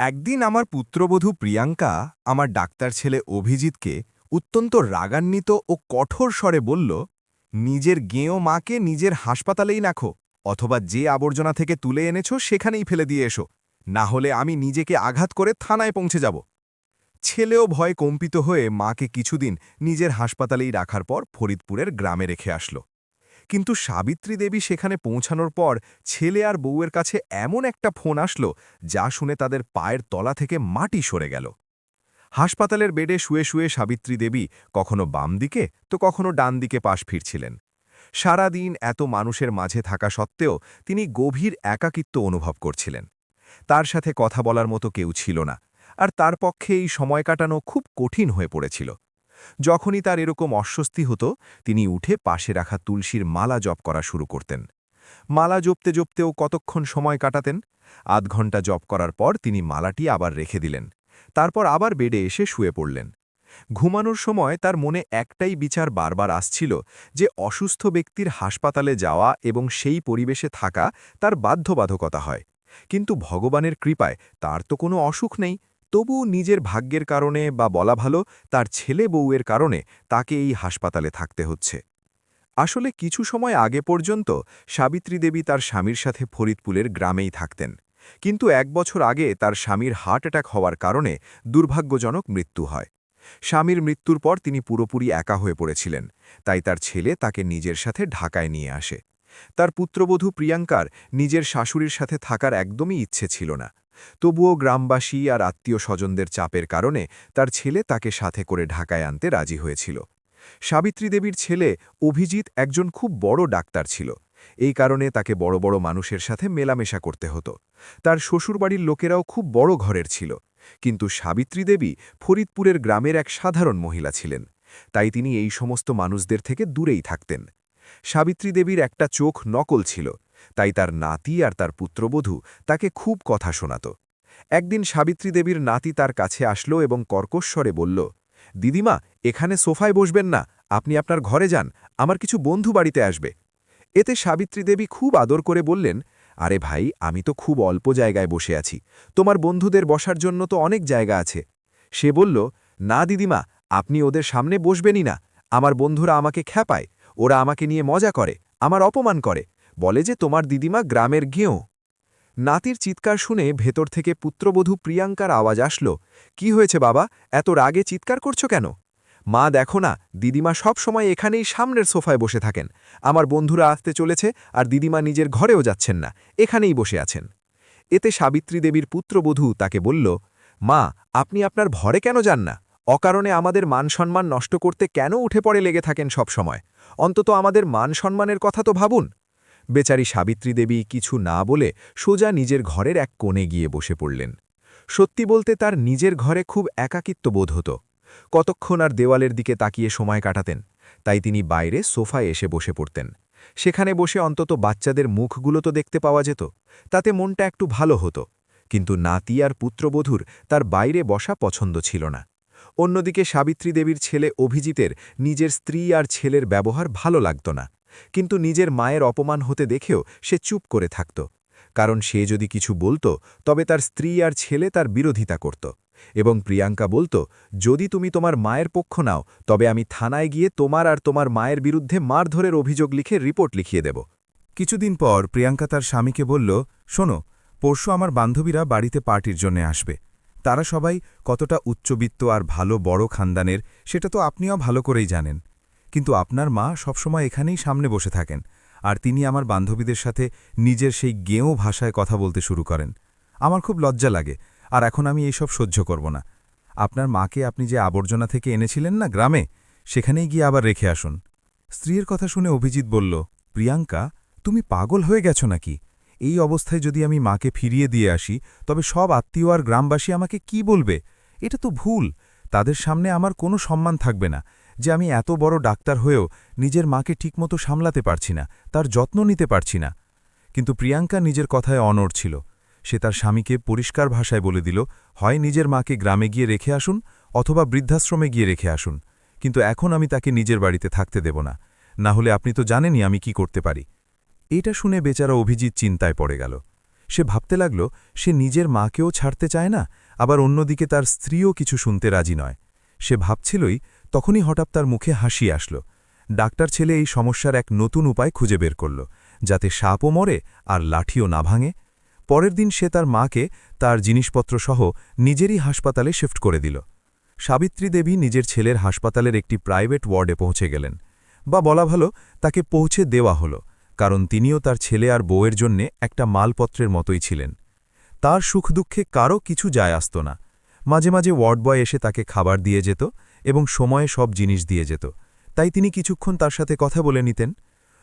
একদিন আমার পুত্রবধূ প্রিয়াঙ্কা আমার ডাক্তার ছেলে অভিজিৎকে অত্যন্ত রাগান্বিত ও কঠোর স্বরে বলল, নিজের গেঁয়ো মাকে নিজের হাসপাতালেই রাখো, অথবা যে আবর্জনা থেকে তুলে এনেছো সেখানেই ফেলে দিয়ে এসো, না হলে আমি নিজেকে আঘাত করে থানায় পৌঁছে যাব। ছেলেও ভয়ে কম্পিত হয়ে মাকে কিছুদিন নিজের হাসপাতালেই রাখার পর ফরিদপুরের গ্রামে রেখে আসলো। কিন্তু সাবিত্রী দেবী সেখানে পৌঁছানোর পর ছেলে আর বউয়ের কাছে এমন একটা ফোন আসলো যা শুনে তাদের পায়ের তলা থেকে মাটি সরে গেল। হাসপাতালের বেডে শুয়ে শুয়ে সাবিত্রী দেবী কখনো বাম দিকে তো কখনো ডান দিকে পাশ ফিরছিলেন। সারাদিন এত মানুষের মাঝে থাকা সত্ত্বেও তিনি গভীর একাকিত্ব অনুভব করছিলেন। তার সাথে কথা বলার মতো কেউ ছিল না, আর তার পক্ষে এই সময় কাটানো খুব কঠিন হয়ে পড়েছিল। যখনই তার এরকম অস্বস্তি হতো, তিনি উঠে পাশে রাখা তুলসীর মালা জপ করা শুরু করতেন। মালা জপতে জপতেও কতক্ষণ সময় কাটাতেন। আধ ঘন্টা জপ করার পর তিনি মালাটি আবার রেখে দিলেন। তারপর আবার বেডে এসে শুয়ে পড়লেন। ঘুমানোর সময় তার মনে একটাই বিচার বারবার আসছিল যে অসুস্থ ব্যক্তির হাসপাতালে যাওয়া এবং সেই পরিবেশে থাকা তার বাধ্যবাধকতা হয়। কিন্তু ভগবানের কৃপায় তার তো কোনো অসুখ নেই, তবু নিজের ভাগ্যের কারণে বা বলা ভালো তার ছেলে বউয়ের কারণে তাকে এই হাসপাতালে থাকতে হচ্ছে। আসলে কিছু সময় আগে পর্যন্ত সাবিত্রী দেবী তার স্বামীর সাথে ফরিদপুরের গ্রামেই থাকতেন, কিন্তু 1 বছর আগে তার স্বামীর হার্ট অ্যাটাক হওয়ার কারণে দুর্ভাগ্যজনক মৃত্যু হয়। স্বামীর মৃত্যুর পর তিনি পুরোপুরি একা হয়ে পড়েছিলেন, তাই তার ছেলে তাকে নিজের সাথে ঢাকায় নিয়ে আসে। তার পুত্রবধূ প্রিয়াঙ্কার নিজের শাশুড়ির সাথে থাকার একদমই ইচ্ছে ছিল না, তবুও গ্রামবাসী আর আত্মীয় স্বজনদের চাপের কারণে তার ছেলে তাকে সাথে করে ঢাকায় আনতে রাজি হয়েছিল। সাবিত্রী দেবীর ছেলে অভিজিৎ একজন খুব বড় ডাক্তার ছিল, এই কারণে তাকে বড় বড় মানুষের সাথে মেলামেশা করতে হতো। তার শ্বশুরবাড়ির লোকেরাও খুব বড় ঘরের ছিল, কিন্তু সাবিত্রী দেবী ফরিদপুরের গ্রামের এক সাধারণ মহিলা ছিলেন, তাই তিনি এই সমস্ত মানুষদের থেকে দূরেই থাকতেন। সাবিত্রী দেবীর একটা চোখ নকল ছিল, তাই তার নাতি আর তার পুত্রবধূ তাকে খুব কথা শোনাত। একদিন সাবিত্রী দেবীর নাতি তার কাছে আসলো এবং কর্কশ্বরে বলল, দিদিমা, এখানে সোফায় বসবেন না, আপনি আপনার ঘরে যান, আমার কিছু বন্ধু বাড়িতে আসবে। এতে সাবিত্রী দেবী খুব আদর করে বললেন, আরে ভাই, আমি তো খুব অল্প জায়গায় বসে আছি, তোমার বন্ধুদের বসার জন্য তো অনেক জায়গা আছে। সে বলল, না দিদিমা, আপনি ওদের সামনে বসবেনই না, আমার বন্ধুরা আমাকে খ্যাপায়, ওরা আমাকে নিয়ে মজা করে, আমার অপমান করে, বলে যে তোমার দিদিমা গ্রামের গেঁয়ো। নাতির চিৎকার শুনে ভেতর থেকে পুত্রবধূ প্রিয়াঙ্কার আওয়াজ আসলো, কি হয়েছে বাবা, এত রাগে চিৎকার করছো কেন? মা, দেখো না, দিদিমা সব সময় এখানেই সামনের সোফায় বসে থাকেন, আমার বন্ধুরা আসতে চলেছে আর দিদিমা নিজের ঘরেও যাচ্ছেন না, এখানেই বসে আছেন। এতে সাবিত্রী দেবীর পুত্রবধূ তাকে বলল, মা, আপনি আপনার ঘরে কেন যান না? অকারণে আমাদের মান সম্মান নষ্ট করতে কেন উঠে পড়ে লেগে থাকেন সব সময়? অন্তত আমাদের মান সম্মানের কথা তো ভাবুন। বেচারি সাবিত্রী দেবী কিছু না বলে সোজা নিজের ঘরের এক কোণে গিয়ে বসে পড়লেন। সত্যি বলতে তার নিজের ঘরে খুব একাকিত্ব বোধ হতো। কতক্ষণ আর দেওয়ালের দিকে তাকিয়ে সময় কাটাতেন, তাই তিনি বাইরে সোফায় এসে বসে পড়তেন। সেখানে বসে অন্তত বাচ্চাদের মুখগুলো তো দেখতে পাওয়া যেত, তাতে মনটা একটু ভালো হতো। কিন্তু নাতি আর পুত্রবধূর তার বাইরে বসা পছন্দ ছিল না। অন্যদিকে সাবিত্রী দেবীর ছেলে অভিজিতের নিজের স্ত্রী আর ছেলের ব্যবহার ভালো লাগত না, কিন্তু নিজের মায়ের অপমান হতে দেখেও সে চুপ করে থাকত, কারণ সে যদি কিছু বলতো তবে তার স্ত্রী আর ছেলে তার বিরোধিতা করত। এবং প্রিয়াঙ্কা বলতো, যদি তুমি তোমার মায়ের পক্ষ নাও তবে আমি থানায় গিয়ে তোমার আর তোমার মায়ের বিরুদ্ধে মারধরের অভিযোগ লিখে রিপোর্ট লিখিয়ে দেব। কিছুদিন পর প্রিয়াঙ্কা তার স্বামীকে বলল, শোনো, পরশু আমার বান্ধবীরা বাড়িতে পার্টির জন্য আসবে। তারা সবাই কতটা উচ্চবিত্ত আর ভালো বড় খানদানের সেটা তো আপনিও ভালো করেই জানেন, কিন্তু আপনার মা সবসময় এখানেই সামনে বসে থাকেন, আর তিনি আমার বান্ধবীদের সাথে নিজের সেই গেঁয়ো ভাষায় কথা বলতে শুরু করেন। আমার খুব লজ্জা লাগে, আর এখন আমি এইসব সহ্য করব না। আপনার মাকে আপনি যে আবর্জনা থেকে এনেছিলেন না গ্রামে, সেখানেই গিয়ে আবার রেখে আসুন। স্ত্রীর কথা শুনে অভিজিৎ বলল, প্রিয়াঙ্কা, তুমি পাগল হয়ে গেছ নাকি? এই অবস্থায় যদি আমি মাকে ফিরিয়ে দিয়ে আসি তবে সব আত্মীয় আর গ্রামবাসী আমাকে কি বলবে? এটা তো ভুল। তাদের সামনে আমার কোনো সম্মান থাকবে না যে আমি এত বড় ডাক্তার হয়েও নিজের মাকে ঠিকমতো সামলাতে পারছি না, তার যত্ন নিতে পারছি না। কিন্তু প্রিয়াঙ্কা নিজের কথায় অনড় ছিল। সে তার স্বামীকে পরিষ্কার ভাষায় বলে দিল, হয় নিজের মাকে গ্রামে গিয়ে রেখে আসুন অথবা বৃদ্ধাশ্রমে গিয়ে রেখে আসুন, কিন্তু এখন আমি তাকে নিজের বাড়িতে থাকতে দেব না, না হলে আপনি তো জানেনই আমি কি করতে পারি। এটা শুনে বেচারা অভিজিৎ চিন্তায় পড়ে গেল। সে ভাবতে লাগল সে নিজের মাকেও ছাড়তে চায় না, আবার অন্যদিকে তার স্ত্রীও কিছু শুনতে রাজি নয়। সে ভাবছিলই, তখনই হঠাৎ তার মুখে হাসি আসল। ডাক্তার ছেলে এই সমস্যার এক নতুন উপায় খুঁজে বের করল, যাতে সাপও মরে আর লাঠিও না ভাঙে। পরের দিন সে তার মাকে তার জিনিসপত্র সহ নিজেরই হাসপাতালে শিফট করে দিল। সাবিত্রী দেবী নিজের ছেলের হাসপাতালের একটি প্রাইভেট ওয়ার্ডে পৌঁছে গেলেন, বা বলা ভালো তাকে পৌঁছে দেওয়া হলো, কারণ তিনিও তার ছেলে আর বউয়ের জন্যে একটা মালপত্রের মতোই ছিলেন। তার সুখ দুঃখে কারও কিছু যায় আসত না। মাঝে মাঝে ওয়ার্ড বয় এসে তাকে খাবার দিয়ে যেত এবং সময়ে সব জিনিস দিয়ে যেত, তাই তিনি কিছুক্ষণ তার সাথে কথা বলে নিতেন।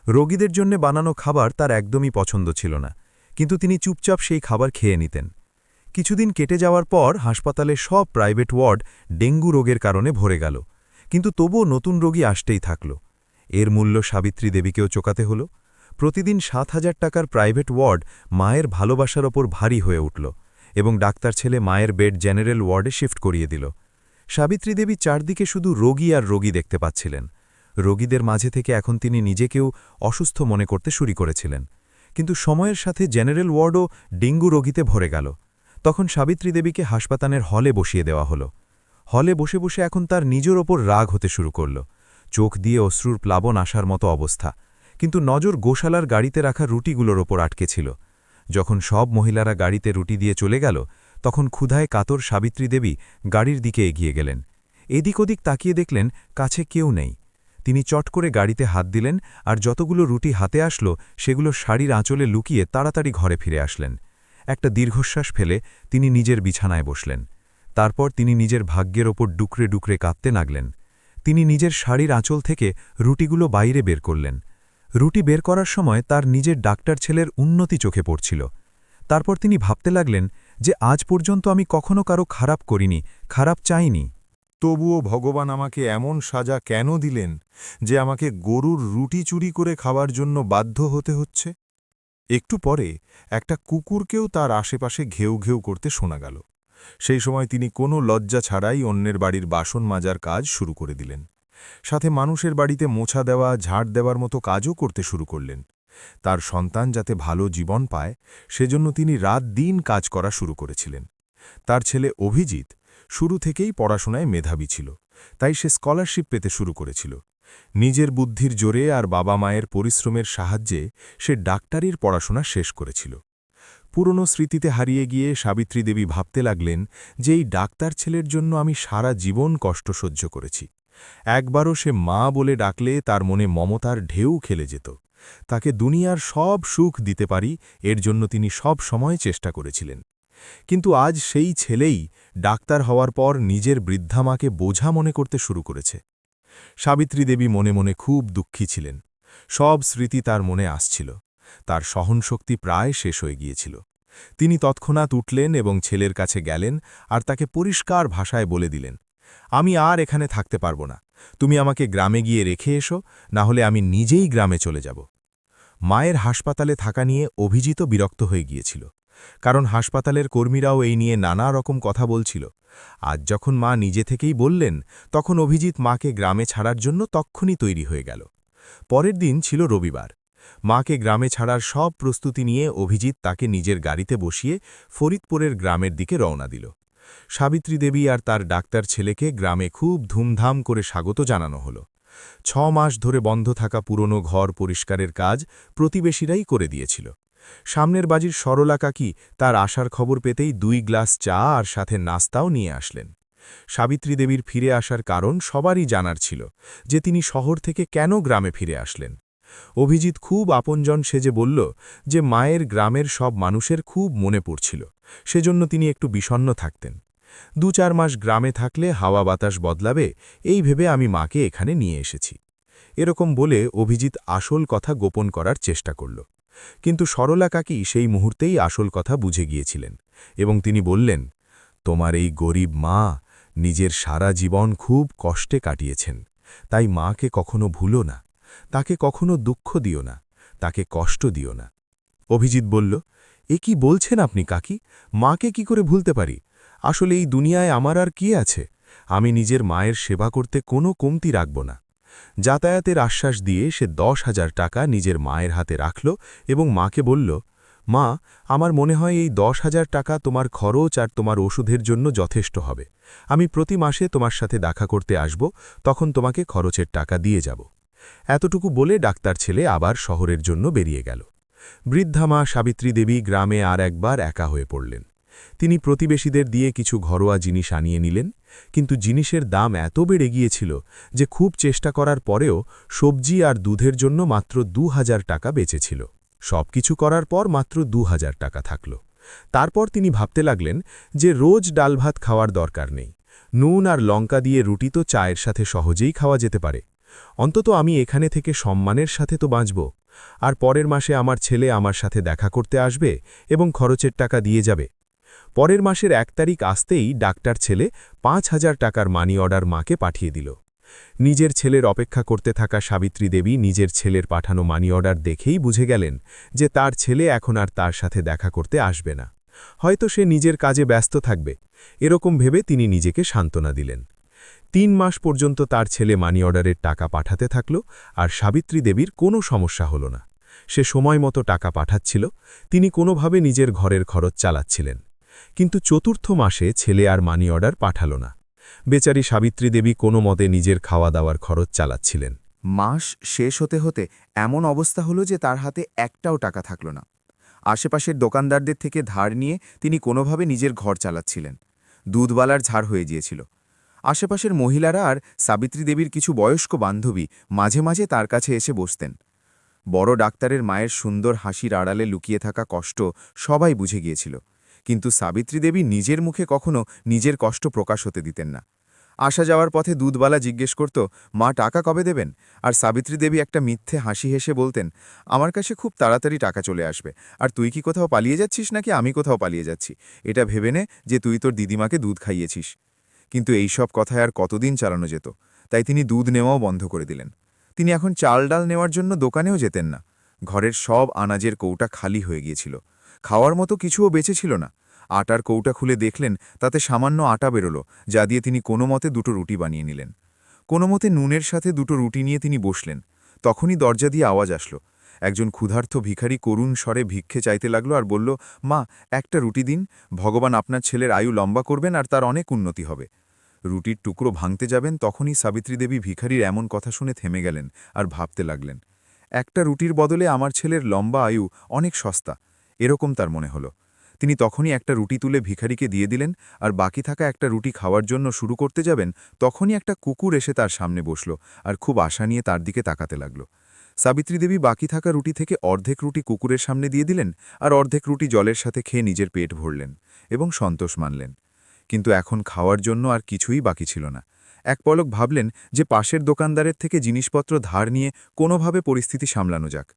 রোগীদের জন্য বানানো খাবার তার একদমই পছন্দ ছিল না, কিন্তু তিনি চুপচাপ সেই খাবার খেয়ে নিতেন। কিছুদিন কেটে যাওয়ার পর হাসপাতালের সব প্রাইভেট ওয়ার্ড ডেঙ্গু রোগের কারণে ভরে গেল, কিন্তু তবুও নতুন রোগী আসতেই থাকল। এর মূল্য সাবিত্রী দেবীকেও চোকাতে হল। প্রতিদিন ৭,০০০ টাকার প্রাইভেট ওয়ার্ড মায়ের ভালোবাসার ওপর ভারী হয়ে উঠল এবং ডাক্তার ছেলে মায়ের বেড জেনারেল ওয়ার্ডে শিফট করিয়ে দিল। সাবিত্রী দেবী চারদিকে শুধু রোগী আর রোগী দেখতে পাচ্ছিলেন। রোগীদের মাঝে থেকে এখন তিনি নিজেকেও অসুস্থ মনে করতে শুরু করেছিলেন, কিন্তু সময়ের সাথে জেনারেল ওয়ার্ডও ডেঙ্গু রোগীতে ভরে গেল। তখন সাবিত্রী দেবীকে হাসপাতালের হলে বসিয়ে দেওয়া হলো। হলে বসে বসে এখন তার নিজের ওপর রাগ হতে শুরু করল। চোখ দিয়ে অশ্রুর প্লাবন আসার মতো অবস্থা, কিন্তু নজর গোশালার গাড়িতে রাখা রুটিগুলোর ওপর আটকে ছিল। যখন সব মহিলারা গাড়িতে রুটি দিয়ে চলে গেল, তখন ক্ষুধায় কাতর সাবিত্রী দেবী গাড়ির দিকে এগিয়ে গেলেন। এদিক ওদিক তাকিয়ে দেখলেন কাছে কেউ নেই। তিনি চট করে গাড়িতে হাত দিলেন, আর যতগুলো রুটি হাতে আসলো সেগুলো শাড়ির আঁচলে লুকিয়ে তাড়াতাড়ি ঘরে ফিরে আসলেন। একটা দীর্ঘশ্বাস ফেলে তিনি নিজের বিছানায় বসলেন। তারপর তিনি নিজের ভাগ্যের ওপর ডুকরে ডুকরে কাঁদতে লাগলেন। তিনি নিজের শাড়ির আঁচল থেকে রুটিগুলো বাইরে বের করলেন। রুটি বের করার সময় তার নিজের ডাক্তার ছেলের উন্নতি চোখে পড়ছিল। তারপর তিনি ভাবতে লাগলেন যে আজ পর্যন্ত আমি কখনো কারো খারাপ করিনি, খারাপ চাইনি। তবুও ভগবান আমাকে এমন সাজা কেন দিলেন যে আমাকে গরুর রুটি চুরি করে খাওয়ার জন্য বাধ্য হতে হচ্ছে? একটু পরে একটা কুকুরকেও তার আশেপাশে ঘেউ ঘেউ করতে শোনা গেল। সেই সময় তিনি কোনো লজ্জা ছাড়াই অন্যের বাড়ির বাসন মাজার কাজ শুরু করে দিলেন। সাথে মানুষের বাড়িতে মোছা দেওয়া, ঝাড় দেওয়ার মতো কাজও করতে শুরু করলেন। তার সন্তান যাতে ভালো জীবন পায় সেজন্য তিনি রাত দিন কাজ করা শুরু করেছিলেন। তার ছেলে অভিজিৎ শুরু থেকেই পড়াশোনায় মেধাবী ছিল, তাই সে স্কলারশিপ পেতে শুরু করেছিল। নিজের বুদ্ধির জোরে আর বাবা মায়ের পরিশ্রমের সাহায্যে সে ডাক্তারির পড়াশোনা শেষ করেছিল। পুরনো স্মৃতিতে হারিয়ে গিয়ে সাবিত্রী দেবী ভাবতে লাগলেন যে এই ডাক্তার ছেলের জন্য আমি সারা জীবন কষ্ট সহ্য করেছি। একবারও সে মা বলে ডাকলে তার মনে মমতার ঢেউ খেলে যেত। তাকে দুনিয়ার সব সুখ দিতে পারি, এর জন্য তিনি সব সময় চেষ্টা করেছিলেন। কিন্তু আজ সেই ছেলেই ডাক্তার হওয়ার পর নিজের বৃদ্ধা মাকে বোঝা মনে করতে শুরু করেছে। সাবিত্রী দেবী মনে মনে খুব দুঃখী ছিলেন। সব স্মৃতি তার মনে আসছিল। তার সহনশক্তি প্রায় শেষ হয়ে গিয়েছিল। তিনি তৎক্ষণাৎ উঠলেন এবং ছেলের কাছে গেলেন আর তাকে পরিষ্কার ভাষায় বলে দিলেন, আমি আর এখানে থাকতে পারব না। তুমি আমাকে গ্রামে গিয়ে রেখে এসো, না হলে আমি নিজেই গ্রামে চলে যাব। মায়ের হাসপাতালে থাকা নিয়ে অভিজিৎ বিরক্ত হয়ে গিয়েছিল, কারণ হাসপাতালের কর্মীরাও এই নিয়ে নানা রকম কথা বলছিল। আজ যখন মা নিজে থেকেই বললেন, তখন অভিজিৎ মাকে গ্রামে ছাড়ার জন্য তক্ষুনি তৈরি হয়ে গেল। পরের দিন ছিল রবিবার। মাকে গ্রামে ছাড়ার সব প্রস্তুতি নিয়ে অভিজিৎ তাকে নিজের গাড়িতে বসিয়ে ফরিদপুরের গ্রামের দিকে রওনা দিল। সাবিত্রী দেবী আর তার ডাক্তার ছেলেকে গ্রামে খুব ধুমধাম করে স্বাগত জানানো হলো। ৬ মাস ধরে বন্ধ থাকা পুরনো ঘর পরিষ্কারের কাজ প্রতিবেশীরাই করে দিয়েছিল। সামনের বাড়ির সরলা কাকি তার আসার খবর পেতেই ২ গ্লাস চা আর সাথে নাস্তাও নিয়ে আসলেন। সাবিত্রী দেবীর ফিরে আসার কারণ সবারই জানার ছিল, যে তিনি শহর থেকে কেন গ্রামে ফিরে আসলেন। অভিজিৎ খুব আপনজন সেজে বলল যে মায়ের গ্রামের সব মানুষের খুব মনে পড়ছিল, সেজন্য তিনি একটু বিষণ্ণ থাকতেন। ২-৪ মাস গ্রামে থাকলে হাওয়া বাতাস বদলাবে, এই ভেবে আমি মাকে এখানে নিয়ে এসেছি। এরকম বলে অভিজিৎ আসল কথা গোপন করার চেষ্টা করল, কিন্তু সরলা কাকি সেই মুহূর্তেই আসল কথা বুঝে গিয়েছিলেন এবং তিনি বললেন, তোমার এই গরিব মা নিজের সারা জীবন খুব কষ্টে কাটিয়েছেন, তাই মাকে কখনো ভুলো না, তাকে কখনো দুঃখ দিও না, তাকে কষ্ট দিও না। অভিজিৎ বলল, এ কি বলছেন আপনি কাকি? মাকে কি করে ভুলতে পারি? আসলে এই দুনিয়ায় আমার আর কি আছে? আমি নিজের মায়ের সেবা করতে কোনো কমতি রাখব না। যাতায়াতের আশ্বাস দিয়ে সে ১০,০০০ টাকা নিজের মায়ের হাতে রাখল এবং মাকে বলল, মা, আমার মনে হয় এই 10,000 টাকা তোমার খরচ আর তোমার ওষুধের জন্য যথেষ্ট হবে। আমি প্রতি মাসে তোমার সাথে দেখা করতে আসব, তখন তোমাকে খরচের টাকা দিয়ে যাব। এতটুকু বলে ডাক্তার ছেলে আবার শহরের জন্য বেরিয়ে গেল। বৃদ্ধা মা সাবিত্রী দেবী গ্রামে আর একবার একা হয়ে পড়লেন। তিনি প্রতিবেশীদের দিয়ে কিছু ঘরোয়া জিনিস আনিয়ে নিলেন, কিন্তু জিনিসের দাম এত বেড়ে গিয়েছিল যে খুব চেষ্টা করার পরেও সবজি আর দুধের জন্য মাত্র 2,000 টাকা বেঁচেছিল। সবকিছু করার পর মাত্র 2,000 টাকা থাকল। তারপর তিনি ভাবতে লাগলেন যে রোজ ডাল ভাত খাওয়ার দরকার নেই, নুন আর লঙ্কা দিয়ে রুটি তো চায়ের সাথে সহজেই খাওয়া যেতে পারে। অন্তত আমি এখানে থেকে সম্মানের সাথে তো বাঁচব, আর পরের মাসে আমার ছেলে আমার সাথে দেখা করতে আসবে এবং খরচের টাকা দিয়ে যাবে। পরের মাসের 1 তারিখ আসতেই ডাক্তার ছেলে 5,000 টাকার মানি অর্ডার মাকে পাঠিয়ে দিল। নিজের ছেলের অপেক্ষা করতে থাকা সাবিত্রী দেবী নিজের ছেলের পাঠানো মানি অর্ডার দেখেই বুঝে গেলেন যে তার ছেলে এখন আর তার সাথে দেখা করতে আসবে না, হয়তো সে নিজের কাজে ব্যস্ত থাকবে। এরকম ভেবে তিনি নিজেকে সান্ত্বনা দিলেন। 3 মাস পর্যন্ত তার ছেলে মানি অর্ডারের টাকা পাঠাতে থাকল, আর সাবিত্রী দেবীর কোনো সমস্যা হল না। সে সময় মতো টাকা পাঠাচ্ছিল, তিনি কোনোভাবে নিজের ঘরের খরচ চালাচ্ছিলেন। কিন্তু 4র্থ মাসে ছেলে আর মানি অর্ডার পাঠাল না। বেচারি সাবিত্রী দেবী কোনো মতে নিজের খাওয়া দাওয়ার খরচ চালাচ্ছিলেন। মাস শেষ হতে হতে এমন অবস্থা হলো যে তার হাতে একটাও টাকা থাকল না। আশেপাশের দোকানদারদের থেকে ধার নিয়ে তিনি কোনোভাবে নিজের ঘর চালাচ্ছিলেন। দুধওয়ালার ঝাড় হয়ে গিয়েছিল। আশেপাশের মহিলারা আর সাবিত্রী দেবীর কিছু বয়স্ক বান্ধবী মাঝে মাঝে তার কাছে এসে বসতেন। বড় ডাক্তারের মায়ের সুন্দর হাসির আড়ালে লুকিয়ে থাকা কষ্ট সবাই বুঝে গিয়েছিল, কিন্তু সাবিত্রী দেবী নিজের মুখে কখনো নিজের কষ্ট প্রকাশ হতে দিতেন না। আসা যাওয়ার পথে দুধওয়ালা জিজ্ঞেস করত, মা টাকা কবে দেবেন? আর সাবিত্রী দেবী একটা মিথ্যে হাসি হেসে বলতেন, আমার কাছে খুব তাড়াতাড়ি টাকা চলে আসবে। আর তুই কি কোথাও পালিয়ে যাচ্ছিস নাকি আমি কোথাও পালিয়ে যাচ্ছি, এটা ভেবে নে যে তুই তোর দিদিমাকে দুধ খাইয়েছিস। কিন্তু এই সব কথায় আর কতদিন চালানো যেত, তাই তিনি দুধ নেওয়াও বন্ধ করে দিলেন। তিনি এখন চাল ডাল নেওয়ার জন্য দোকানেও যেতেন না। ঘরের সব আনাজের কৌটা খালি হয়ে গিয়েছিল, খাওয়ার মতো কিছুও বেঁচে ছিল না। আটার কৌটা খুলে দেখলেন তাতে সামান্য আটা বেরোলো, যা দিয়ে তিনি কোনো মতে 2টো রুটি বানিয়ে নিলেন। কোনো মতে নুনের সাথে 2টো রুটি নিয়ে তিনি বসলেন। তখনই দরজা দিয়ে আওয়াজ আসলো। একজন ক্ষুধার্ত ভিখারি করুণ স্বরে ভিক্ষে চাইতে লাগলো আর বলল, মা একটা রুটি দিন, ভগবান আপনার ছেলের আয়ু লম্বা করবেন আর তার অনেক উন্নতি হবে। রুটির টুকরো ভাঙতে যাবেন, তখনই সাবিত্রী দেবী ভিখারির এমন কথা শুনে থেমে গেলেন আর ভাবতে লাগলেন, একটা রুটির বদলে আমার ছেলের লম্বা আয়ু অনেক সস্তা, এরকম তার মনে হলো। তিনি তখনই একটা রুটি তুলে ভিখারিকে দিয়ে দিলেন, আর বাকি থাকা একটা রুটি খাওয়ার জন্য শুরু করতে যাবেন, তখনই একটা কুকুর এসে তার সামনে বসল আর খুব আশা নিয়ে তার দিকে তাকাতে লাগল। সাবিত্রী দেবী বাকি থাকা রুটি থেকে অর্ধেক রুটি কুকুরের সামনে দিয়ে দিলেন, আর অর্ধেক রুটি জলের সাথে খেয়ে নিজের পেট ভরলেন এবং সন্তোষ মানলেন। কিন্তু এখন খাওয়ার জন্য আর কিছুই বাকি ছিল না। এক পলক ভাবলেন যে পাশের দোকানদারের থেকে জিনিসপত্র ধার নিয়ে কোনোভাবে পরিস্থিতি সামলানো যাক,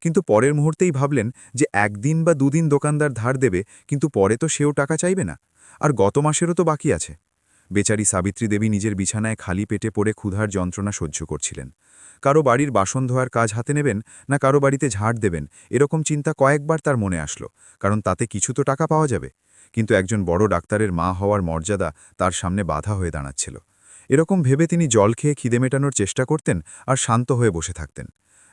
কিন্তু পরের মুহূর্তেই ভাবলেন যে 1 দিন বা 2 দিন দোকানদার ধার দেবে, কিন্তু পরে তো সেও টাকা চাইবে না, আর গত মাসেরও তো বাকি আছে। বেচারি সাবিত্রী দেবী নিজের বিছানায় খালি পেটে পড়ে ক্ষুধার যন্ত্রণা সহ্য করছিলেন। কারো বাড়ির বাসন ধোয়ার কাজ হাতে নেবেন না কারো বাড়িতে ঝাড় দেবেন, এরকম চিন্তা কয়েকবার তার মনে আসলো, কারণ তাতে কিছু তো টাকা পাওয়া যাবে। কিন্তু একজন বড় ডাক্তারের মা হওয়ার মর্যাদা তার সামনে বাধা হয়ে দাঁড়াচ্ছিল। এরকম ভেবে তিনি জল খেয়ে খিদে মেটানোর চেষ্টা করতেন আর শান্ত হয়ে বসে থাকতেন।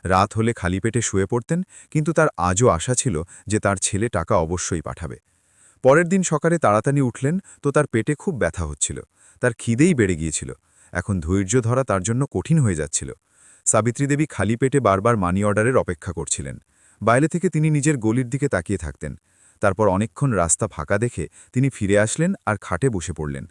রাত হলে খালি পেটে শুয়ে পড়তেন, কিন্তু তার আজও আশা ছিল যে তার ছেলে টাকা অবশ্যই পাঠাবে। পরের দিন সকালে তাড়াতাড়ি উঠলেন তো তার পেটে খুব ব্যথা হচ্ছিল, তার খিদেই বেড়ে গিয়েছিল। এখন ধৈর্য ধরা তার জন্য কঠিন হয়ে যাচ্ছিল। সাবিত্রী দেবী খালি পেটে বারবার মানি অর্ডারের অপেক্ষা করছিলেন। বাইরে থেকে তিনি নিজের গলির দিকে তাকিয়ে থাকতেন। তারপর অনেকক্ষণ রাস্তা ফাঁকা দেখে তিনি ফিরে আসলেন আর খাটে বসে পড়লেন।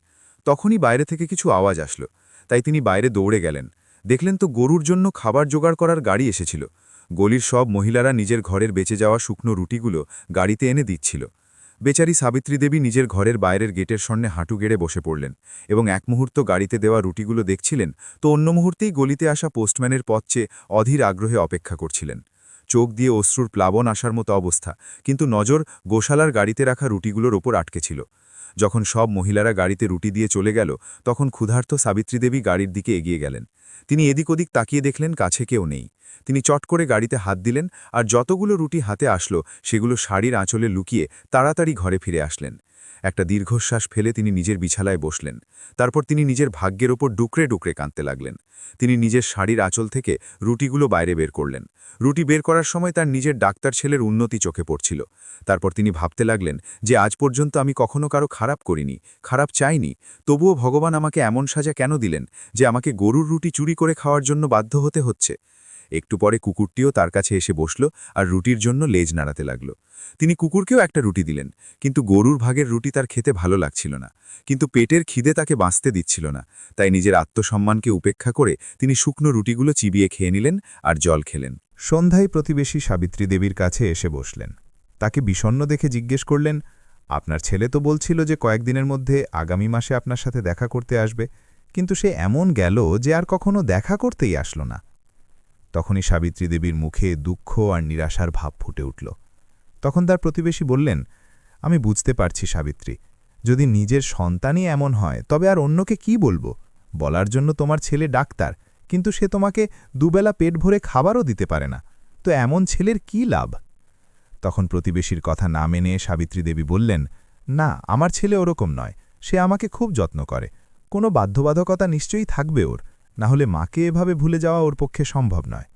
তখনই বাইরে থেকে কিছু আওয়াজ আসলো, তাই তিনি বাইরে দৌড়ে গেলেন। দেখলেন তো গরুর জন্য খাবার জোগাড় করার গাড়ি এসেছিল। গলির সব মহিলারা নিজের ঘরের বেঁচে যাওয়া শুকনো রুটিগুলো গাড়িতে এনে দিচ্ছিল। বেচারি সাবিত্রী দেবী নিজের ঘরের বাইরের গেটের সামনে হাঁটু গেড়ে বসে পড়লেন এবং এক মুহূর্ত গাড়িতে দেওয়া রুটিগুলো দেখছিলেন, তো অন্য মুহূর্তেই গলিতে আসা পোস্টম্যানের পথ চেয়ে অধীর আগ্রহে অপেক্ষা করছিলেন। চোখ দিয়ে অশ্রুর প্লাবন আসার মতো অবস্থা, কিন্তু নজর গোশালার গাড়িতে রাখা রুটিগুলোর ওপর আটকে ছিল। যখন সব মহিলারা গাড়িতে রুটি দিয়ে চলে গেল, তখন ক্ষুধার্ত সাবিত্রী দেবী গাড়ির দিকে এগিয়ে গেলেন। তিনি এদিক ওদিক তাকিয়ে দেখলেন কাছে কেউ নেই। তিনি চট করে গাড়িতে হাত দিলেন আর যতগুলো রুটি হাতে আসলো সেগুলো শাড়ির আঁচলে লুকিয়ে তাড়াতাড়ি ঘরে ফিরে আসলেন। একটা দীর্ঘশ্বাস ফেলে তিনি নিজের বিছানায় বসলেন। তারপর তিনি নিজের ভাগ্যের ওপর ডুকরে ডুকরে কাঁদতে লাগলেন। তিনি নিজের শাড়ির আঁচল থেকে রুটিগুলো বাইরে বের করলেন। রুটি বের করার সময় তার নিজের ডাক্তার ছেলের উন্নতি চোখে পড়ছিল। তারপর তিনি ভাবতে লাগলেন যে আজ পর্যন্ত আমি কখনো কারো খারাপ করিনি, খারাপ চাইনি, তবুও ভগবান আমাকে এমন সাজা কেন দিলেন যে আমাকে গরুর রুটি চুরি করে খাওয়ার জন্য বাধ্য হতে হচ্ছে। একটু পরে কুকুরটিও তার কাছে এসে বসল আর রুটির জন্য লেজ নাড়াতে লাগল। তিনি কুকুরকেও একটা রুটি দিলেন, কিন্তু গরুর ভাগের রুটি তার খেতে ভালো লাগছিল না। কিন্তু পেটের খিদে তাকে বাঁচতে দিচ্ছিল না, তাই নিজের আত্মসম্মানকে উপেক্ষা করে তিনি শুকনো রুটিগুলো চিবিয়ে খেয়ে নিলেন আর জল খেলেন। সন্ধ্যায় প্রতিবেশী সাবিত্রী দেবীর কাছে এসে বসলেন। তাকে বিষণ্ণ দেখে জিজ্ঞেস করলেন, আপনার ছেলে তো বলছিল যে কয়েকদিনের মধ্যে আগামী মাসে আপনার সাথে দেখা করতে আসবে, কিন্তু সে এমন গেল যে আর কখনো দেখা করতেই আসলো না। তখনই সাবিত্রী দেবীর মুখে দুঃখ আর নিরাশার ভাব ফুটে উঠল। তখন তার প্রতিবেশী বললেন, আমি বুঝতে পারছি সাবিত্রী, যদি নিজের সন্তানই এমন হয় তবে আর অন্যকে কি বলবো। বলার জন্য তোমার ছেলে ডাক্তার, কিন্তু সে তোমাকে দুবেলা পেট ভরে খাবারও দিতে পারে না, তো এমন ছেলের কি লাভ। তখন প্রতিবেশীর কথা না মেনে সাবিত্রী দেবী বললেন, না, আমার ছেলে ওরকম নয়, সে আমাকে খুব যত্ন করে, কোনো বাধ্যবাধকতা নিশ্চয়ই থাকবে ওর, না হলে মাকে এভাবে ভুলে যাওয়া ওর পক্ষে সম্ভব নয়।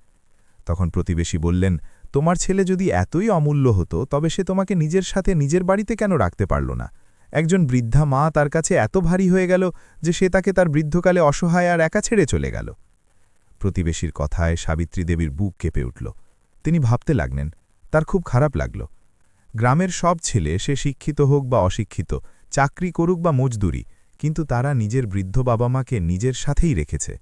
তখন প্রতিবেশী বললেন, তোমার ছেলে যদি এতই অমূল্য হতো তবে সে তোমাকে নিজের সাথে নিজের বাড়িতে কেন রাখতে পারল না। একজন বৃদ্ধা মা তার কাছে এত ভারী হয়ে গেল যে সে তাকে তার বৃদ্ধকালে অসহায় আর একা ছেড়ে চলে গেল। প্রতিবেশীর কথায় সাবিত্রী দেবীর বুক কেঁপে উঠল। তিনি ভাবতে লাগলেন, তার খুব খারাপ লাগল। গ্রামের সব ছেলে, সে শিক্ষিত হোক বা অশিক্ষিত, চাকরি করুক বা মজদুরি, কিন্তু তারা নিজের বৃদ্ধ বাবা মাকে নিজের সাথেই রেখেছে।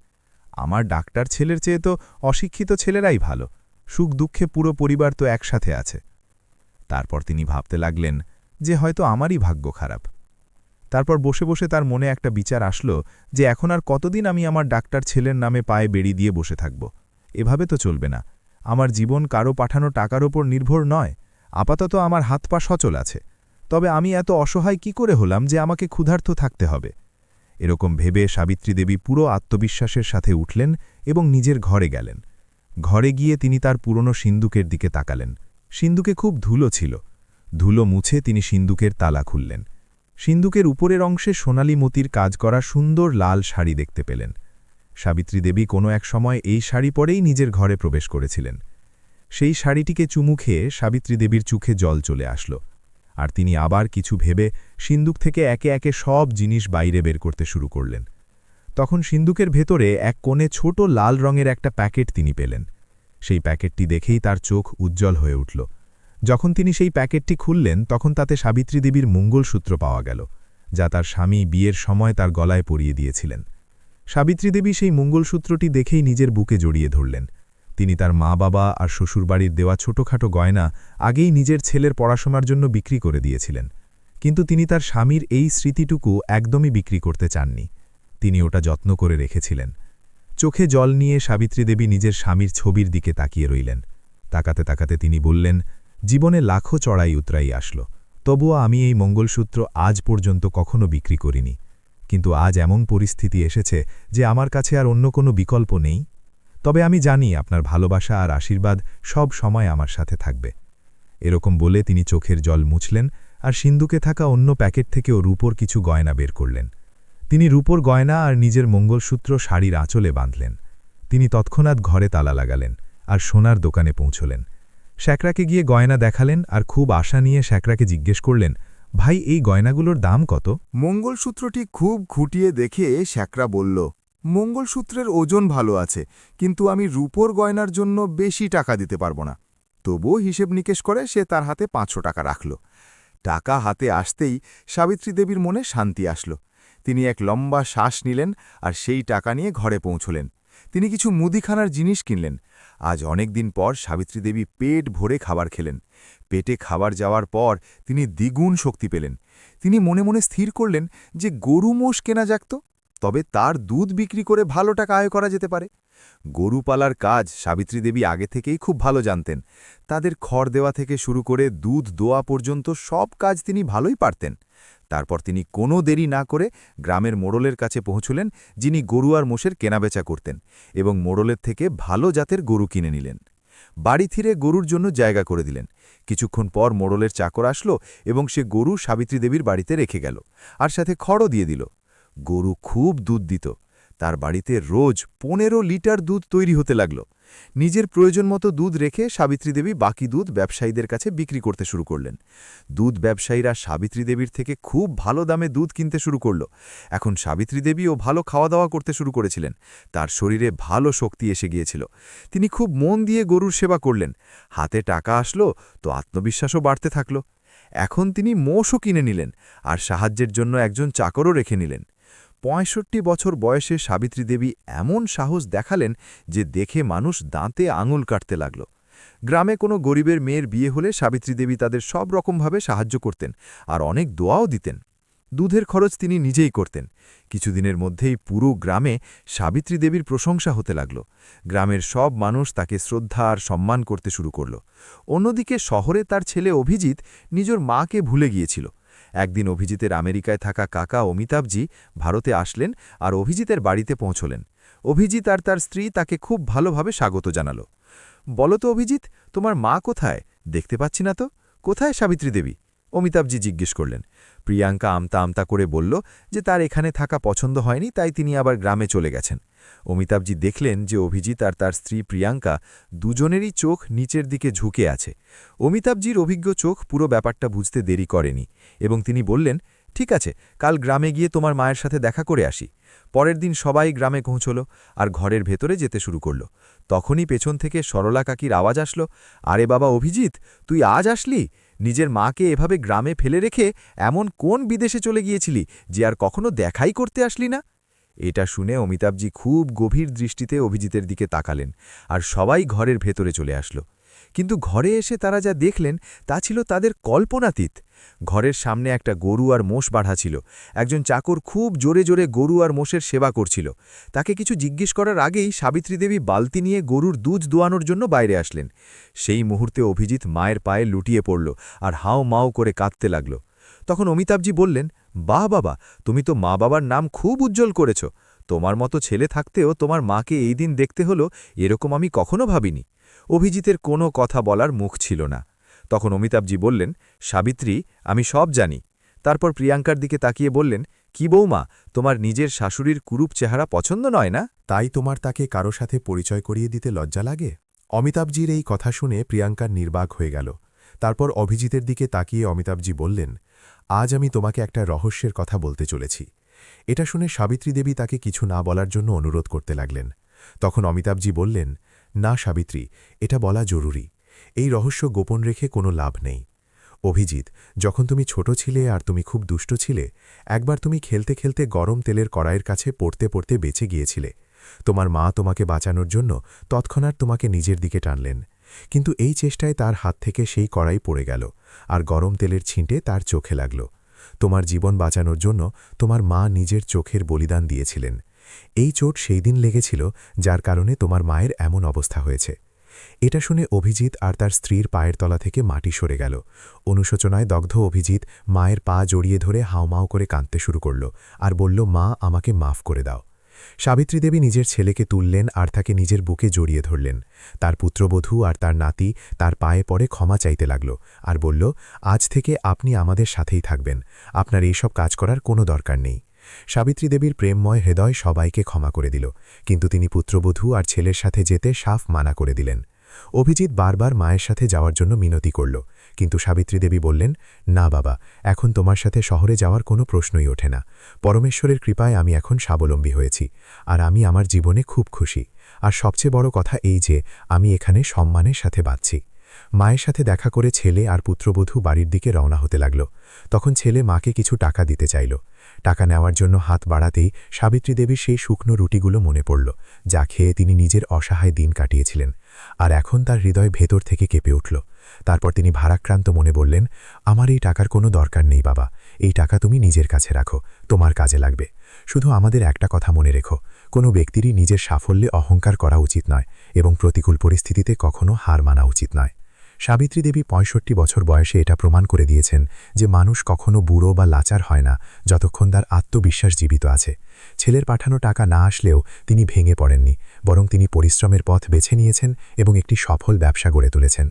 আমার ডাক্তার ছেলের চেয়ে তো অশিক্ষিত ছেলেরাই ভালো, সুখ দুঃখে পুরো পরিবার তো একসাথে আছে। তারপর তিনি ভাবতে লাগলেন যে হয়তো আমারই ভাগ্য খারাপ। তারপর বসে বসে তার মনে একটা বিচার আসলো যে এখন আর কতদিন আমি আমার ডাক্তার ছেলের নামে পায়ে বেড়ি দিয়ে বসে থাকব। এভাবে তো চলবে না। আমার জীবন কারো পাঠানো টাকার ওপর নির্ভর নয়, আপাতত আমার হাত পা সচল আছে। তবে আমি এত অসহায় কি করে হলাম যে আমাকে ক্ষুধার্ত থাকতে হবে। এরকম ভেবে সাবিত্রী দেবী পুরো আত্মবিশ্বাসের সাথে উঠলেন এবং নিজের ঘরে গেলেন। ঘরে গিয়ে তিনি তার পুরনো সিন্দুকের দিকে তাকালেন। সিন্দুকে খুব ধুলো ছিল। ধুলো মুছে তিনি সিন্দুকের তালা খুললেন। সিন্দুকের উপরের অংশে সোনালি মতির কাজ করা সুন্দর লাল শাড়ি দেখতে পেলেন। সাবিত্রী দেবী কোনো এক সময় এই শাড়ি পরেই নিজের ঘরে প্রবেশ করেছিলেন। সেই শাড়িটিকে চুমু খেয়ে সাবিত্রী দেবীর চোখে জল চলে আসল, আর তিনি আবার কিছু ভেবে সিন্দুক থেকে একে একে সব জিনিস বাইরে বের করতে শুরু করলেন। তখন সিন্দুকের ভেতরে এক কোণে ছোট লাল রঙের একটা প্যাকেট তিনি পেলেন। সেই প্যাকেটটি দেখেই তার চোখ উজ্জ্বল হয়ে উঠল। যখন তিনি সেই প্যাকেটটি খুললেন তখন তাতে সাবিত্রী দেবীর মঙ্গলসূত্র পাওয়া গেল, যা তার স্বামী বিয়ের সময় তার গলায় পরিয়ে দিয়েছিলেন। সাবিত্রী দেবী সেই মঙ্গলসূত্রটি দেখেই নিজের বুকে জড়িয়ে ধরলেন। তিনি তার মা বাবা আর শ্বশুরবাড়ির দেওয়া ছোটখাটো গয়না আগেই নিজের ছেলের পড়াশোনার জন্য বিক্রি করে দিয়েছিলেন, কিন্তু তিনি তার স্বামীর এই স্মৃতিটুকু একদমই বিক্রি করতে চাননি। তিনি ওটা যত্ন করে রেখেছিলেন। চোখে জল নিয়ে সাবিত্রী দেবী নিজের স্বামীর ছবির দিকে তাকিয়ে রইলেন। তাকাতে তাকাতে তিনি বললেন, জীবনে লাখো চড়াই উতরাই আসলো, তবুও আমি এই মঙ্গলসূত্র আজ পর্যন্ত কখনো বিক্রি করিনি। কিন্তু আজ এমন পরিস্থিতি এসেছে যে আমার কাছে আর অন্য কোনো বিকল্প নেই। তবে আমি জানি আপনার ভালোবাসা আর আশীর্বাদ সব সময় আমার সাথে থাকবে। এরকম বলে তিনি চোখের জল মুছলেন আর সিন্দুকে থাকা অন্য প্যাকেট থেকেও রূপোর কিছু গয়না বের করলেন। তিনি রূপোর গয়না আর নিজের মঙ্গলসূত্র শাড়ির আঁচলে বাঁধলেন। তিনি তৎক্ষণাৎ ঘরে তালা লাগালেন আর সোনার দোকানে পৌঁছলেন। শ্যাকরাকে গিয়ে গয়না দেখালেন আর খুব আশা নিয়ে শ্যাকরাকে জিজ্ঞেস করলেন, ভাই, এই গয়নাগুলোর দাম কত? মঙ্গলসূত্রটি খুব খুঁটিয়ে দেখে শ্যাকরা বলল, মঙ্গলসূত্রের ওজন ভালো আছে, কিন্তু আমি রূপোর গয়নার জন্য বেশি টাকা দিতে পারব না। তবুও হিসেব নিকেশ করে সে তার হাতে 500 টাকা রাখল। টাকা হাতে আসতেই সাবিত্রী দেবীর মনে শান্তি আসল। তিনি এক লম্বা শ্বাস নিলেন আর সেই টাকা নিয়ে ঘরে পৌঁছলেন। তিনি কিছু মুদিখানার জিনিস কিনলেন। আজ অনেক দিন পর সাবিত্রী দেবী পেট ভরে খাবার খেলেন। পেটে খাবার যাওয়ার পর তিনি দ্বিগুণ শক্তি পেলেন। তিনি মনে মনে স্থির করলেন যে গরু মোষ কেনা যাক, তবে তার দুধ বিক্রি করে ভালো টাকা আয় করা যেতে পারে। গরু পালার কাজ সাবিত্রী দেবী আগে থেকেই খুব ভালো জানতেন। তাদের খড় দেওয়া থেকে শুরু করে দুধ দোয়া পর্যন্ত সব কাজ তিনি ভালোই পারতেন। তারপর তিনি কোনো দেরি না করে গ্রামের মোড়লের কাছে পৌঁছলেন, যিনি গরু আর মোষের কেনাবেচা করতেন, এবং মোড়লের থেকে ভালো জাতের গরু কিনে নিলেন। বাড়ি ফিরে গরুর জন্য জায়গা করে দিলেন। কিছুক্ষণ পর মোড়লের চাকর আসলো এবং সে গরু সাবিত্রী দেবীর বাড়িতে রেখে গেল, আর সাথে খড়ও দিয়ে দিল। গরু খুব দুধ দিত। তার বাড়িতে রোজ 15 লিটার দুধ তৈরি হতে লাগল। নিজের প্রয়োজন মতো দুধ রেখে সাবিত্রী দেবী বাকি দুধ ব্যবসায়ীদের কাছে বিক্রি করতে শুরু করলেন। দুধ ব্যবসায়ীরা সাবিত্রী দেবীর থেকে খুব ভালো দামে দুধ কিনতে শুরু করল। এখন সাবিত্রী দেবীও ভালো খাওয়া দাওয়া করতে শুরু করেছিলেন। তার শরীরে ভালো শক্তি এসে গিয়েছিল। তিনি খুব মন দিয়ে গরুর সেবা করলেন। হাতে টাকা আসলো তো আত্মবিশ্বাসও বাড়তে থাকল। এখন তিনি মোষও কিনে নিলেন, আর সাহায্যের জন্য একজন চাকরও রেখে নিলেন। 65 বছর বয়সে সাবিত্রী দেবী এমন সাহস দেখালেন যে দেখে মানুষ দাঁতে আঙুল কাটতে লাগল। গ্রামে কোনো গরিবের মেয়ের বিয়ে হলে সাবিত্রী দেবী তাদের সব রকমভাবে সাহায্য করতেন, আর অনেক দোয়াও দিতেন। দুধের খরচ তিনি নিজেই করতেন। কিছুদিনের মধ্যেই পুরো গ্রামে সাবিত্রী দেবীর প্রশংসা হতে লাগল। গ্রামের সব মানুষ তাকে শ্রদ্ধা আর সম্মান করতে শুরু করল। অন্যদিকে শহরে তার ছেলে অভিজিৎ নিজের মাকে ভুলে গিয়েছিল। একদিন অভিজিতের আমেরিকায় থাকা কাকা অমিতাভজি ভারতে আসলেন আর অভিজিতের বাড়িতে পৌঁছলেন। অভিজিৎ আর তার স্ত্রী তাকে খুব ভালোভাবে স্বাগত জানালো। বলো তো অভিজিৎ, তোমার মা কোথায়? দেখতে পাচ্ছি না তো। কোথায় সাবিত্রী দেবী? অমিতাভজি জিজ্ঞেস করলেন। প্রিয়াঙ্কা আমতা আমতা করে বলল যে তার এখানে থাকা পছন্দ হয়নি, তাই তিনি আবার গ্রামে চলে গেছেন। অমিতাভজি দেখলেন যে অভিজিৎ আর তার স্ত্রী প্রিয়াঙ্কা দুজনেরই চোখ নিচের দিকে ঝুঁকে আছে। অমিতাভজির অভিজ্ঞ চোখ পুরো ব্যাপারটা বুঝতে দেরি করেনি এবং তিনি বললেন, ঠিক আছে, কাল গ্রামে গিয়ে তোমার মায়ের সাথে দেখা করে আসি। পরের দিন সবাই গ্রামে পৌঁছল আর ঘরের ভেতরে যেতে শুরু করল। তখনই পেছন থেকে সরলা কাকির আওয়াজ আসলো, আরে বাবা অভিজিৎ, তুই আজ আসলি? নিজের মাকে এভাবে গ্রামে ফেলে রেখে এমন কোন বিদেশে চলে গিয়েছিলি যে আর কখনো দেখাই করতে আসলি না? এটা শুনে অমিতাভজি খুব গভীর দৃষ্টিতে অভিজিতের দিকে তাকালেন, আর সবাই ঘরের ভেতরে চলে আসলো। কিন্তু ঘরে এসে তারা যা দেখলেন তা ছিল তাদের কল্পনাতীত। ঘরের সামনে একটা গরু আর মোষ বাঁধা ছিল। একজন চাকর খুব জোরে জোরে গরু আর মোষের সেবা করছিল। তাকে কিছু জিজ্ঞেস করার আগেই সাবিত্রী দেবী বালতি নিয়ে গরুর দুধ দোয়ানোর জন্য বাইরে আসলেন। সেই মুহূর্তে অভিজিৎ মায়ের পায়ে লুটিয়ে পড়ল আর হাও মাও করে কাঁদতে লাগল। তখন অমিতাভজি বললেন, বাহ বাবা, তুমি তো মা বাবার নাম খুব উজ্জ্বল করেছ। তোমার মতো ছেলে থাকতেও তোমার মাকে এই দিন দেখতে হলো, এরকম আমি কখনো ভাবিনি। অভিজিতের কোনো কথা বলার মুখ ছিল না। তখন অমিতাভজি বললেন, সাবিত্রী, আমি সব জানি। তারপর প্রিয়াঙ্কার দিকে তাকিয়ে বললেন, কি বৌমা, তোমার নিজের শাশুড়ির কুরূপ চেহারা পছন্দ নয় না? তাই তোমার তাকে কারো সাথে পরিচয় করিয়ে দিতে লজ্জা লাগে? অমিতাভজির এই কথা শুনে প্রিয়াঙ্কার নির্বাক হয়ে গেল। তারপর অভিজিতের দিকে তাকিয়ে অমিতাভজি বললেন, আজ আমি তোমাকে একটা রহস্যের কথা বলতে চলেছি। এটা শুনে সাবিত্রী দেবী তাকে কিছু না বলার জন্য অনুরোধ করতে লাগলেন। তখন অমিতাভজি বললেন, না সাবিত্রী, এটা বলা জরুরি। এই রহস্য গোপন রেখে কোনো লাভ নেই। অভিজিৎ, যখন তুমি ছোট ছিলে আর তুমি খুব দুষ্ট ছিলে, একবার তুমি খেলতে খেলতে গরম তেলের কড়াইয়ের কাছে পড়তে পড়তে বেঁচে গিয়েছিলে। তোমার মা তোমাকে বাঁচানোর জন্য তৎক্ষণাৎ তোমাকে নিজের দিকে টানলেন, কিন্তু এই চেষ্টায় তার হাত থেকে সেই কড়াই পড়ে গেল আর গরম তেলের ছিঁটে তার চোখে লাগল। তোমার জীবন বাঁচানোর জন্য তোমার মা নিজের চোখের বলিদান দিয়েছিলেন। এই চোট সেই দিন লেগেছিল যার কারণে তোমার মায়ের এমন অবস্থা হয়েছে। এটা শুনে অভিজিৎ আর তার স্ত্রীর পায়ের তলা থেকে মাটি সরে গেল। অনুশোচনায় দগ্ধ অভিজিৎ মায়ের পা জড়িয়ে ধরে হাউমাউ করে কাঁদতে শুরু করল আর বলল, মা, আমাকে মাফ করে দাও। সাবিত্রী দেবী নিজের ছেলেকে তুললেন আর তাকে নিজের বুকে জড়িয়ে ধরলেন। তার পুত্রবধূ আর তার নাতি তার পায়ে পড়ে ক্ষমা চাইতে লাগল আর বলল, আজ থেকে আপনি আমাদের সাথেই থাকবেন, আপনার এইসব কাজ করার কোনো দরকার নেই। সাবিত্রী দেবীর প্রেমময় হৃদয় সবাইকে ক্ষমা করে দিল, কিন্তু তিনি পুত্রবধূ আর ছেলের সাথে যেতে সাফ মানা করে দিলেন। অভিজিৎ বারবার মায়ের সাথে যাওয়ার জন্য মিনতি করল, কিন্তু সাবিত্রী দেবী বললেন, না বাবা, এখন তোমার সাথে শহরে যাওয়ার কোনো প্রশ্নই ওঠে না। পরমেশ্বরের কৃপায় আমি এখন স্বাবলম্বী হয়েছি, আর আমি আমার জীবনে খুব খুশি। আর সবচেয়ে বড় কথা এই যে আমি এখানে সম্মানের সাথে বাঁচছি। মায়ের সাথে দেখা করে ছেলে আর পুত্রবধূ বাড়ির দিকে রওনা হতে লাগল। তখন ছেলে মাকে কিছু টাকা দিতে চাইল। টাকা নেওয়ার জন্য হাত বাড়াতেই সাবিত্রী দেবীর সেই শুকনো রুটিগুলো মনে পড়ল, যা খেয়ে তিনি নিজের অসহায় দিন কাটিয়েছিলেন। আর এখন তার হৃদয় ভেতর থেকে কেঁপে উঠল। তারপর তিনি ভারাক্রান্ত মনে বললেন, আমার এই টাকার কোনো দরকার নেই বাবা, এই টাকা তুমি নিজের কাছে রাখো, তোমার কাজে লাগবে। শুধু আমাদের একটা কথা মনে রেখো, কোনো ব্যক্তিরই নিজের সাফল্যে অহংকার করা উচিত নয় এবং প্রতিকূল পরিস্থিতিতে কখনো হার মানা উচিত নয়। সাবিত্রী দেবী ৬৫ বছর বয়সে এটা প্রমাণ করে দিয়েছেন যে মানুষ কখনো বুড়ো বা লাচার হয় না যতক্ষণ তার আত্মবিশ্বাস জীবিত আছে। ছেলের পাঠানো টাকা না আসলেও তিনি ভেঙে পড়েননি, বরং তিনি পরিশ্রমের পথ বেছে নিয়েছেন এবং একটি সফল ব্যবসা গড়ে তুলেছেন।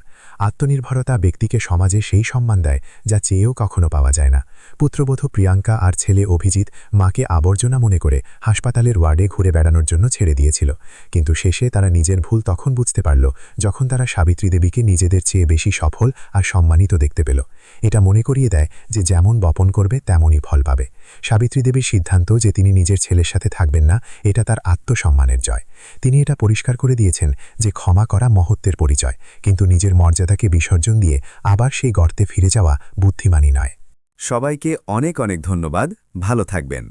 আত্মনির্ভরতা ব্যক্তিকে সমাজে সেই সম্মান দেয় যা চেয়েও কখনো পাওয়া যায় না। পুত্রবধূ প্রিয়াঙ্কা আর ছেলে অভিজিৎ মাকে আবর্জনা মনে করে হাসপাতালের ওয়ার্ডে ঘুরে বেড়ানোর জন্য ছেড়ে দিয়েছিল, কিন্তু শেষে তারা নিজের ভুল তখন বুঝতে পারল যখন তারা সাবিত্রী দেবীকে নিজেদের চেয়ে বেশি সফল আর সম্মানিত দেখতে পেল। এটা মনে করিয়ে দেয় যে যেমন বপন করবে তেমনই ফল পাবে। সাবিত্রী দেবীর সিদ্ধান্ত যে তিনি নিজের ছেলের সাথে থাকবেন না, এটা তার আত্মসম্মানের জয়। তিনি এটা পরিষ্কার করে দিয়েছেন যে ক্ষমা করা মহত্বের পরিচয়, কিন্তু নিজের মর্যাদাকে বিসর্জন দিয়ে আবার সেই গর্তে ফিরে যাওয়া বুদ্ধিমানী নয়। সবাইকে অনেক অনেক ধন্যবাদ। ভালো থাকবেন।